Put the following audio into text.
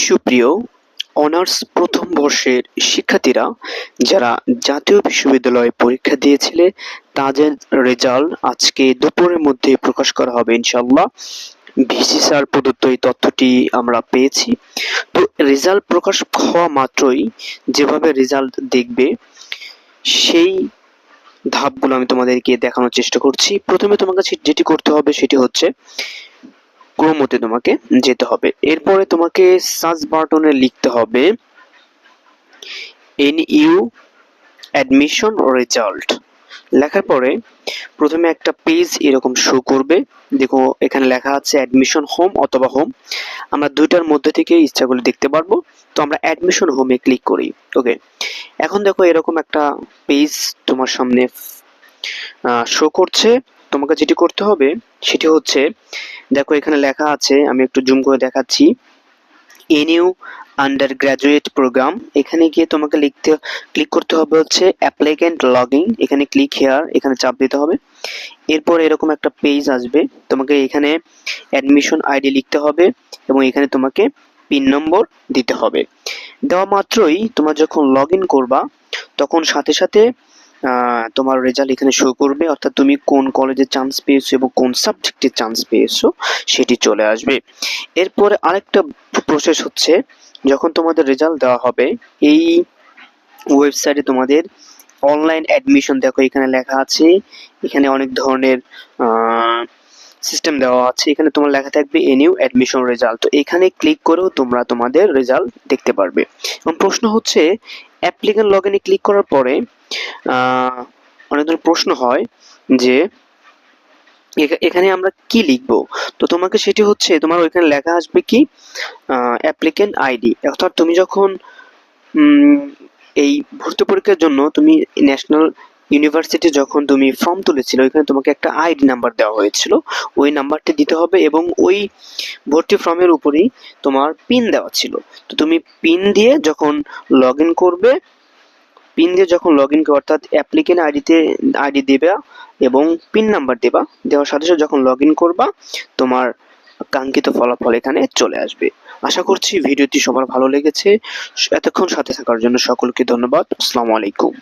সুপ্রিয় অনার্স প্রথম বর্ষের শিক্ষার্থীরা যারা জাতীয় বিশ্ববিদ্যালয়ে পরীক্ষা দিয়েছিলে তাদের রেজাল্ট আজকে দুপুরের মধ্যে প্রকাশ করা হবে ইনশাআল্লাহ। ভিসি স্যার প্রদত্ত এই তথ্যটি আমরা পেয়েছি। তো রেজাল্ট প্রকাশ হওয়া মাত্রই যেভাবে রেজাল্ট দেখবে সেই ধাপগুলো আমি তোমাদেরকে দেখানোর চেষ্টা করছি। প্রথমে তোমাকে যেটি করতে হবে সেটি হচ্ছে ক্রোমোতে তোমাকে যেতে হবে। এরপরে তোমাকে সার্চ বাটনে লিখতে হবে NU অ্যাডমিশন রেজাল্ট। লেখার পরে প্রথমে একটা পেজ এরকম শো করবে। দেখো এখানে লেখা আছে অ্যাডমিশন হোম অথবা হোম। আমরা দুইটার মধ্যে থেকে ইচ্ছা করলে দেখতে পারবো। তো আমরা অ্যাডমিশন হোমে ক্লিক করি। ওকে, এখন দেখো এরকম একটা পেজ তোমার সামনে শো করছে। তোমাকে যেটি করতে হবে সেটি হচ্ছে, দেখো এখানে লেখা আছে, আমি একটু জুম করে দেখাচ্ছি, NU আন্ডার গ্রাজুয়েট প্রোগ্রাম। এখানে গিয়ে তোমাকে ক্লিক করতে হবে হচ্ছে অ্যাপ্লিক্যান্ট লগইন। এখানে ক্লিক হেয়ার, এখানে চাপ দিতে হবে। এরপর এরকম একটা পেজ আসবে, তোমাকে এখানে অ্যাডমিশন আইডি লিখতে হবে এবং এখানে তোমাকে পিন নম্বর দিতে হবে। দেওয়া মাত্রই তোমার যখন লগইন করবা তখন সাথে সাথে তোমার রেজাল্ট এখানে শো করবে, অর্থাৎ তুমি কোন কলেজে চান্স পেয়েছো এবং কোন সাবজেক্টে চান্স পেয়েছো সেটি চলে আসবে। এরপরে আরেকটা প্রসেস হচ্ছে, যখন তোমাদের রেজাল্ট দেওয়া হবে এই ওয়েবসাইটে তোমাদের অনলাইন অ্যাডমিশন, দেখো এখানে লেখা আছে, এখানে অনেক ধরনের সিস্টেম দেওয়া আছে। এখানে তোমার লেখা থাকবে NU অ্যাডমিশন রেজাল্ট। তো এখানে ক্লিক করেও তোমরা তোমাদের রেজাল্ট দেখতে পারবে। এবং প্রশ্ন হচ্ছে, অ্যাপ্লিক্যান্ট লগইনে ক্লিক করার পরে অনেক ধরনের প্রশ্ন হয় যে এখানে আমরা কি লিখবো। তো তোমাকে সেটি হচ্ছে, তোমার ওইখানে লেখা আসবে কি অ্যাপ্লিক্যান্ট আইডি। অর্থাৎ তুমি যখন এই ভর্তি পরীক্ষার জন্য তুমি ন্যাশনাল ইউনিভার্সিটি যখন তুমি ফর্ম তুলেছিলে ওইখানে তোমাকে একটা আইডি নাম্বার দেওয়া হয়েছিল, ওই নাম্বারটি দিতে হবে এবং ওই ভর্তি ফর্মের উপরেই তোমার পিন দেওয়া ছিল। তো তুমি পিন দিয়ে যখন লগইন করবে, অর্থাৎ অ্যাপ্লিক্যান্ট আইডি দেবে এবং পিন নাম্বার দেবা, দেওয়ার সাথে সাথে যখন লগইন করবা তোমার কাঙ্ক্ষিত ফলাফল এখানে চলে আসবে। আশা করছি ভিডিওটি সবার ভালো লেগেছে। এতক্ষণ সাথে থাকার জন্য সকলকে ধন্যবাদ। আসসালামু আলাইকুম।